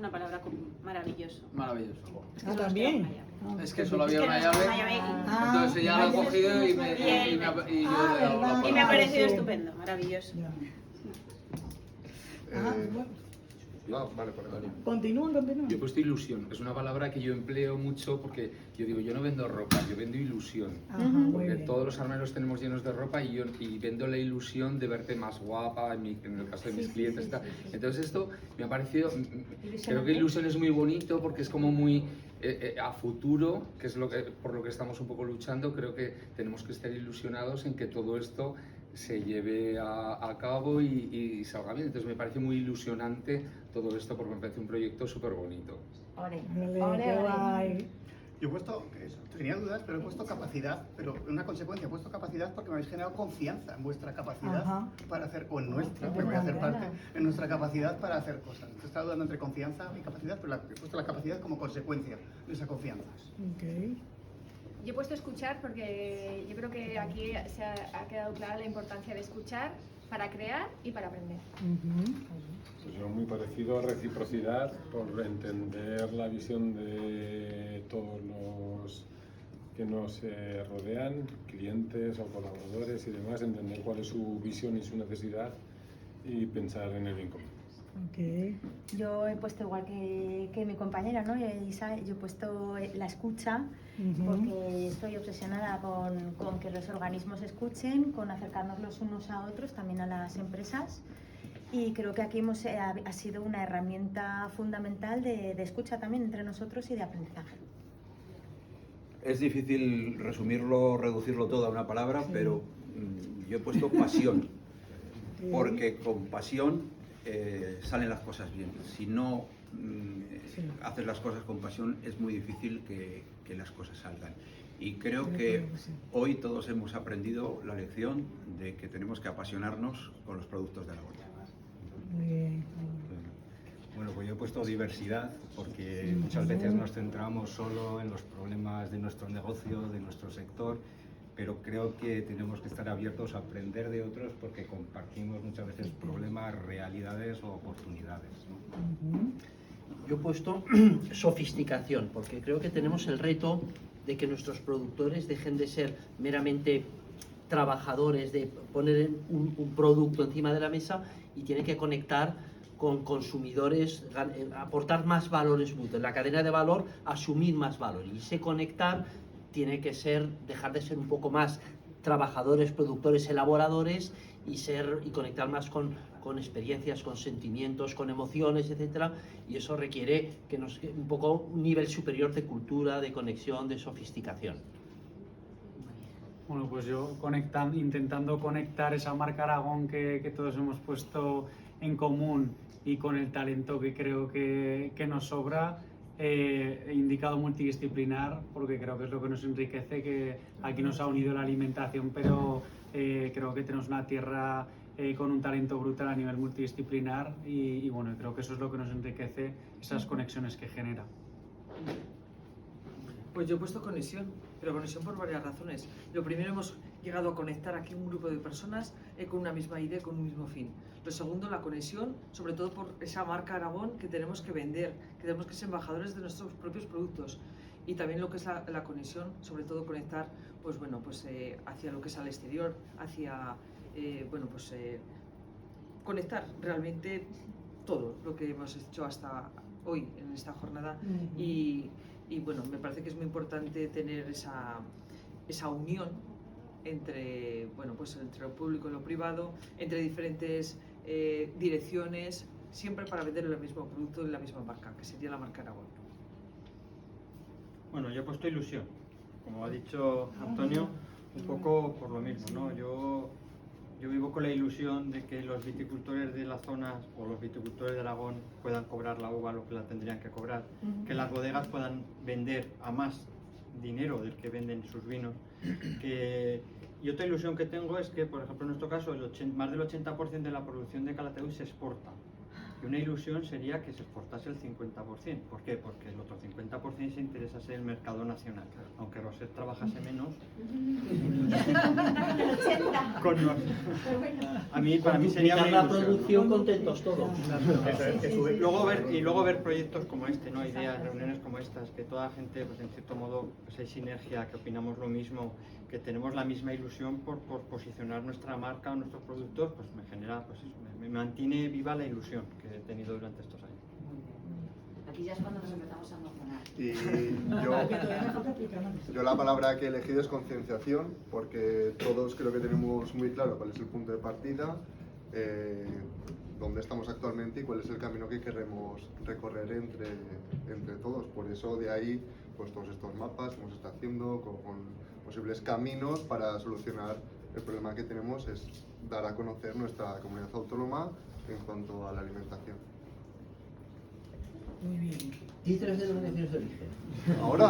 una palabra como maravilloso. Maravilloso. Es que también. Es que solo había una llave, entonces ella lo ha cogido y me he dado la Y me ha palabra. parecido estupendo, maravilloso. Ya. Bueno. Vale, perdón. Continúen. Yo he puesto ilusión. Es una palabra que yo empleo mucho porque yo digo, yo no vendo ropa, yo vendo ilusión. Ajá, muy Porque bien. todos los armarios tenemos llenos de ropa y vendo la ilusión de verte más guapa, en el caso de mis clientes. Entonces esto me ha parecido, creo que ilusión es muy bonito porque es como muy a futuro, que es por lo que estamos un poco luchando. Creo que tenemos que estar ilusionados en que todo esto se lleve a cabo y salga bien. Entonces me parece muy ilusionante todo esto porque me parece un proyecto súper bonito. Ole, qué guay. Yo he puesto, tenía dudas, pero he puesto capacidad, pero una consecuencia, he puesto capacidad porque me habéis generado confianza en vuestra capacidad para hacer, o en nuestra, porque voy a hacer parte, en nuestra capacidad para hacer cosas. Entonces estaba dudando entre confianza y capacidad, pero he puesto la capacidad como consecuencia de esa confianza. Okay. Yo he puesto escuchar porque yo creo que aquí se ha quedado clara la importancia de escuchar para crear y para aprender. Pues yo muy parecido a reciprocidad por entender la visión de todos los que nos rodean, clientes o colaboradores y demás, entender cuál es su visión y su necesidad y pensar en el bien común. Okay. Yo he puesto igual que mi compañera, ¿no? Isa, yo he puesto la escucha porque estoy obsesionada con que los organismos escuchen, con acercarnos los unos a otros, también a las empresas. Y creo que aquí ha sido una herramienta fundamental de escucha también entre nosotros y de aprendizaje. Es difícil resumirlo, reducirlo todo a una palabra, pero yo he puesto pasión, porque con pasión salen las cosas bien. Si no haces las cosas con pasión, es muy difícil que las cosas salgan. Y creo que hoy todos hemos aprendido la lección de que tenemos que apasionarnos con los productos de la huerta. Muy bien. Bueno, pues yo he puesto diversidad porque muchas veces nos centramos solo en los problemas de nuestro negocio, de nuestro sector, pero creo que tenemos que estar abiertos a aprender de otros porque compartimos muchas veces problemas, realidades o oportunidades, ¿no? Yo he puesto sofisticación porque creo que tenemos el reto de que nuestros productores dejen de ser meramente trabajadores, de poner un producto encima de la mesa y tienen que conectar con consumidores, aportar más valores brutos. En la cadena de valor, asumir más valor. Y ese conectar tiene que ser, dejar de ser un poco más trabajadores, productores, elaboradores y conectar más con experiencias, con sentimientos, con emociones, etcétera. Y eso requiere un poco un nivel superior de cultura, de conexión, de sofisticación. Bueno, pues yo intentando conectar esa marca Aragón que todos hemos puesto en común y con el talento que creo que nos sobra, he indicado multidisciplinar porque creo que es lo que nos enriquece, que aquí nos ha unido la alimentación, pero creo que tenemos una tierra con un talento brutal a nivel multidisciplinar y bueno, creo que eso es lo que nos enriquece, esas conexiones que genera. Pues yo he puesto conexión, pero conexión por varias razones. Lo primero, hemos llegado a conectar aquí un grupo de personas con una misma idea, con un mismo fin. Lo segundo, la conexión, sobre todo por esa marca Aragón que tenemos que vender, que tenemos que ser embajadores de nuestros propios productos. Y también lo que es la conexión, sobre todo conectar, pues bueno, pues hacia lo que es al exterior, hacia, bueno, pues conectar realmente todo lo que hemos hecho hasta hoy en esta jornada. Y bueno, me parece que es muy importante tener esa unión entre, bueno, pues entre lo público y lo privado, entre diferentes direcciones, siempre para vender el mismo producto y la misma marca, que sería la marca Aragón. Bueno, yo he puesto ilusión, como ha dicho Antonio, un poco por lo mismo, ¿no? Yo vivo con la ilusión de que los viticultores de la zona o los viticultores de Aragón puedan cobrar la uva lo que la tendrían que cobrar, que las bodegas puedan vender a más dinero del que venden sus vinos. Y otra ilusión que tengo es que, por ejemplo, en nuestro caso, más del 80% de la producción de Calatayud se exporta. Y una ilusión sería que se exportase el 50%. ¿Por qué? Porque el otro 50% se interesase en el mercado nacional. Aunque Roser trabajase menos, para mí sería una la ilusión, producción, ¿no? contentos todos. Luego ver proyectos como este, ¿no? Ideas, reuniones como estas, que toda la gente, pues en cierto modo, pues hay sinergia, que opinamos lo mismo, que tenemos la misma ilusión por posicionar nuestra marca o nuestros productos, pues me genera, pues eso, me mantiene viva la ilusión que he tenido durante estos años. Aquí ya es cuando nos empezamos a emocionar. Y yo la palabra que he elegido es concienciación, porque todos creo que tenemos muy claro cuál es el punto de partida, dónde estamos actualmente y cuál es el camino que queremos recorrer entre todos. Por eso de ahí pues todos estos mapas que hemos estado haciendo con posibles caminos para solucionar el problema que tenemos, es dar a conocer nuestra comunidad autónoma en cuanto a la alimentación. Muy bien. Di 3 denominaciones de origen. ¿Ahora?